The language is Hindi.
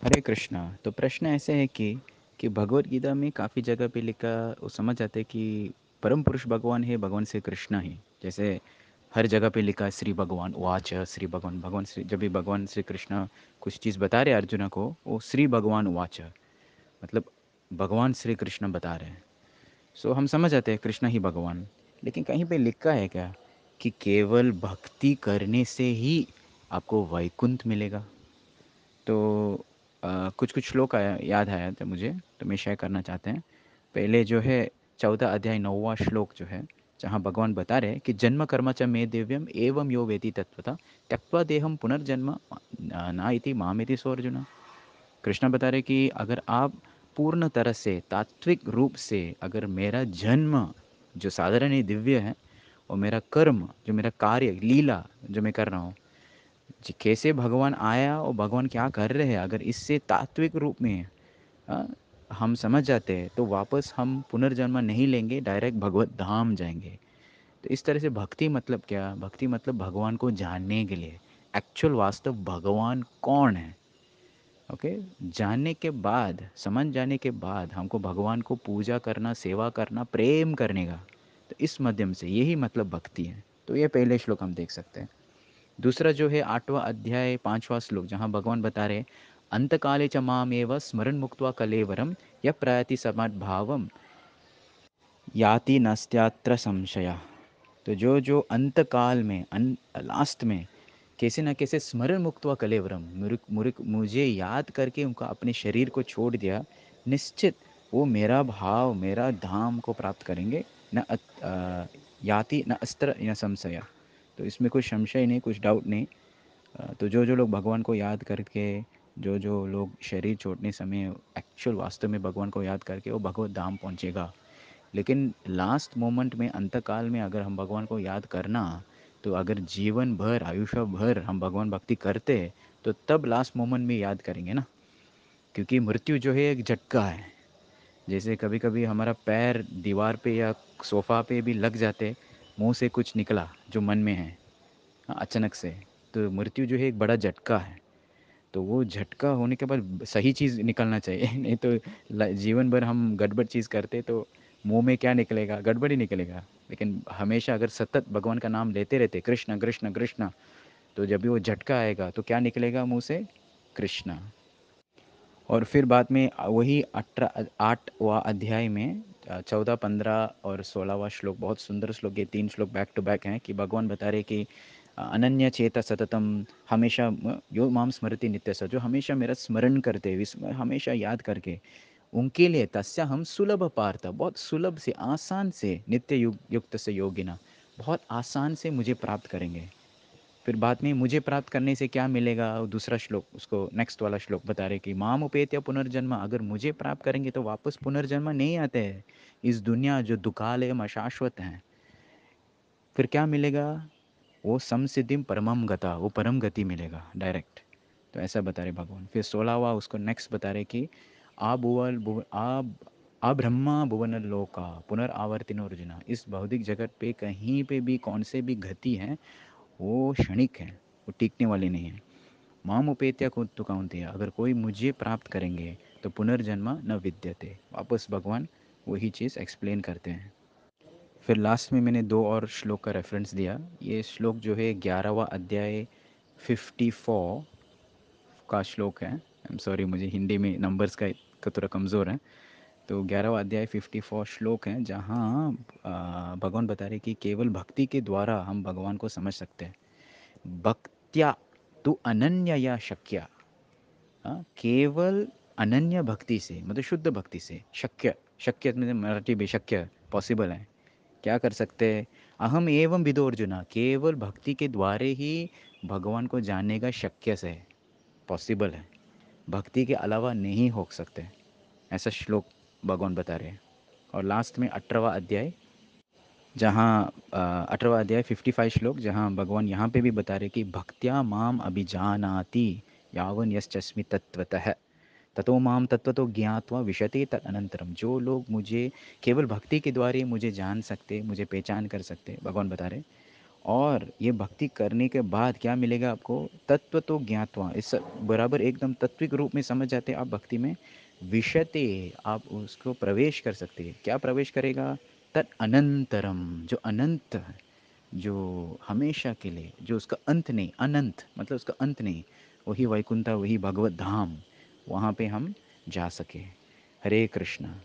हरे कृष्णा। तो प्रश्न ऐसे है कि भगवत गीता में काफ़ी जगह पे लिखा, वो समझ जाते हैं कि परम पुरुष भगवान है, भगवान श्री कृष्ण ही। जैसे हर जगह पे लिखा है श्री भगवान वाच, श्री भगवान भगवान श्री, जब भी भगवान श्री कृष्ण कुछ चीज़ बता रहे अर्जुन को, वो श्री भगवान वाच, मतलब भगवान श्री कृष्ण बता रहे हैं। सो हम समझ जाते हैं कृष्ण ही भगवान। लेकिन कहीं पे लिखा है क्या कि केवल भक्ति करने से ही आपको वैकुंठ मिलेगा? तो कुछ-कुछ श्लोक आया, याद आया था मुझे, तो मैं शेयर करना चाहते हैं। पहले जो है 14 अध्याय 9वाँ श्लोक जो है, जहाँ भगवान बता रहे हैं कि जन्म कर्म च मे दिव्यम एवं यो वेति तत्वतः त्यक्त्वा देहं पुनर्जन्म न इति मामेति सो अर्जुन। कृष्ण बता रहे कि अगर आप पूर्ण तरह से तात्विक रूप से अगर मेरा जन्म जो साधारण ही दिव्य है, और मेरा कर्म जो मेरा कार्य लीला जो मैं कर रहा हूँ, जी कैसे भगवान आया और भगवान क्या कर रहे हैं, अगर इससे तात्विक रूप में अ, हम समझ जाते हैं, तो वापस हम पुनर्जन्म नहीं लेंगे, डायरेक्ट भगवत धाम जाएंगे। तो इस तरह से भक्ति मतलब क्या? भक्ति मतलब भगवान को जानने के लिए, एक्चुअल वास्तव भगवान कौन है। ओके, जानने के बाद, समझ जाने के बाद हमको भगवान को पूजा करना, सेवा करना, प्रेम करने का, तो इस माध्यम से यही मतलब भक्ति है। तो ये पहले श्लोक हम देख सकते हैं। दूसरा जो है 8वाँ अध्याय 5वाँ श्लोक, जहाँ भगवान बता रहे अंतकाले च मामेव स्मरण मुक्त्वा कलेवरम यः प्रयाति समद्भावम याति नस्त्यात्र संशय। तो जो जो अंतकाल में, लास्ट में कैसे न कैसे स्मरण मुक्त्वा कलेवरम, मुझे याद करके उनका अपने शरीर को छोड़ दिया, निश्चित वो मेरा भाव, मेरा धाम को प्राप्त करेंगे। न याति न अस्त्र न संशय। तो इसमें कुछ संशय नहीं, कुछ डाउट नहीं। तो जो जो लोग भगवान को याद करके, जो जो लोग शरीर छोड़ने समय एक्चुअल वास्तव में भगवान को याद करके, वो भगवत धाम पहुँचेगा। लेकिन लास्ट मोमेंट में, अंतकाल में अगर हम भगवान को याद करना, तो अगर जीवन भर, आयुष्य भर हम भगवान भक्ति करते, तो तब लास्ट मोमेंट में याद करेंगे ना। क्योंकि मृत्यु जो है एक झटका है। जैसे कभी कभी हमारा पैर दीवार पे या सोफ़ा पे भी लग जाते, मुंह से कुछ निकला जो मन में है, हाँ, अचानक से, तो मृत्यु जो है एक बड़ा झटका है। तो वो झटका होने के बाद सही चीज़ निकलना चाहिए नहीं तो जीवन भर हम गड़बड़ चीज़ करते, तो मुंह में क्या निकलेगा? गड़बड़ ही निकलेगा। लेकिन हमेशा अगर सतत भगवान का नाम लेते रहते, कृष्ण कृष्ण कृष्ण, तो जब भी वो झटका आएगा तो क्या निकलेगा मुंह से? कृष्णा। और फिर बाद में वही 8वाँ अध्याय में 14, 15 और 16वाँ श्लोक, बहुत सुंदर श्लोक, ये 3 श्लोक बैक टू बैक हैं, कि भगवान बता रहे कि अनन्य चेत सततम, हमेशा यो माम स्मृति नित्य स, जो हमेशा मेरा स्मरण करते, हमेशा याद करके, उनके लिए तस्य हम सुलभ पार्थ, बहुत सुलभ से, आसान से, नित्य युक्त से योगिना, बहुत आसान से मुझे प्राप्त करेंगे। फिर बाद में मुझे प्राप्त करने से क्या मिलेगा, दूसरा श्लोक, उसको नेक्स्ट वाला श्लोक बता रहे कि माम उपेत्य पुनर्जन्म, अगर मुझे प्राप्त करेंगे तो वापस पुनर्जन्म नहीं आते हैं। इस दुनिया जो दुकालयम अशाश्वत है, फिर क्या मिलेगा? वो समसिद्धिम परमम गता, वो परम गति मिलेगा डायरेक्ट। तो ऐसा बता रहे भगवान। फिर 16वाँ उसको नेक्स्ट बता रहे कि आ भुवल आ ब्रह्मा भुवन लोका पुनर्आवर्तिनो अर्जुना, इस भौतिक जगत पे कहीं पे भी कौन से भी गति हैं, वो क्षणिक है, वो टिकने वाली नहीं है। माम उपेत्या को तो काउंट है, अगर कोई मुझे प्राप्त करेंगे तो पुनर्जन्म न विद्यते, वापस भगवान वही चीज़ एक्सप्लेन करते हैं। फिर लास्ट में मैंने दो और श्लोक का रेफरेंस दिया। ये श्लोक जो है 11वाँ अध्याय 54 का श्लोक है। आई एम सॉरी, मुझे हिंदी में नंबर्स का थोड़ा कमज़ोर है। तो 11वाँ अध्याय 54 श्लोक है, जहाँ भगवान बता रहे कि केवल भक्ति के द्वारा हम भगवान को समझ सकते हैं। भक्त्या तु अनन्यया शक्या, हाँ, केवल अनन्य भक्ति से, मतलब शुद्ध भक्ति से, शक्य, शक्य में मराठी भी शक्य, पॉसिबल है, क्या कर सकते हैं? अहम एवं विदो अर्जुना, केवल भक्ति के द्वारे ही भगवान को जानने का शक्य से है, पॉसिबल है, भक्ति के अलावा नहीं हो सकते। ऐसा श्लोक भगवान बता रहे हैं। और लास्ट में 18वाँ अध्याय, जहाँ 18वाँ अध्याय 55 श्लोक, जहाँ भगवान यहाँ पे भी बता रहे कि भक्त्या माम अभिजानाति यावन यश्चस्मि तत्वतः ततो माम तत्वतो ज्ञात्वा विशते तदनंतरम, जो लोग मुझे केवल भक्ति के द्वारा मुझे जान सकते, मुझे पहचान कर सकते, भगवान बता रहे, और ये भक्ति करने के बाद क्या मिलेगा आपको? तत्व तो ज्ञात्वा, इस बराबर एकदम तत्विक रूप में समझ जाते हैं आप भक्ति में। विशते, आप उसको प्रवेश कर सकते हैं। क्या प्रवेश करेगा? तत् अनंतरम, जो अनंत है, जो हमेशा के लिए, जो उसका अंत नहीं, अनंत मतलब उसका अंत नहीं, वही वैकुंठ, वही भगवत धाम, वहाँ पे हम जा सके। हरे कृष्णा।